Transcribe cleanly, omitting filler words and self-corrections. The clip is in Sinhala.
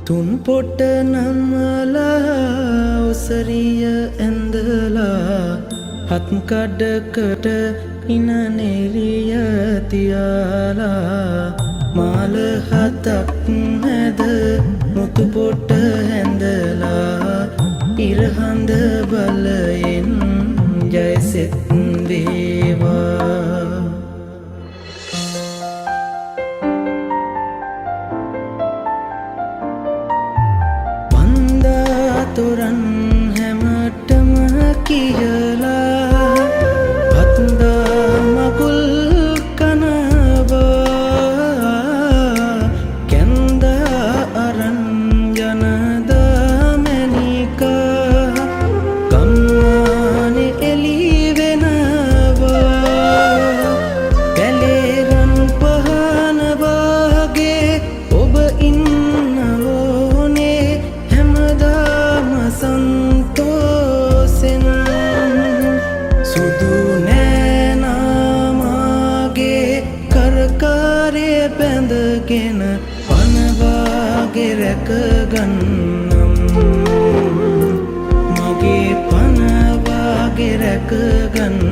තුන් පොට නම්මලා ඔසරිය ඇඳලා හත් කඩකට ඉන නෙරිය තියාලා මාල හතක් නැද මුතු පොට හැඳලා ඉරහඳ බලයෙන් ජයසෙත් වේවා. තොරන් හැමටම කියලා හත්දා මකුල් කනවා කැන්දා අරන් යනදා මැනිකා ගම්මානෙ එලි වෙනවා කැලේරන් පහන වගේ ඔබ ඉන්නවෝනේ සන්තෝසෙන් සුදු නෑනාමාගේ කරකාරය බැඳගෙන පනවාගේ රැකගන්නම් මගේ පනවාගේ රැකගන්න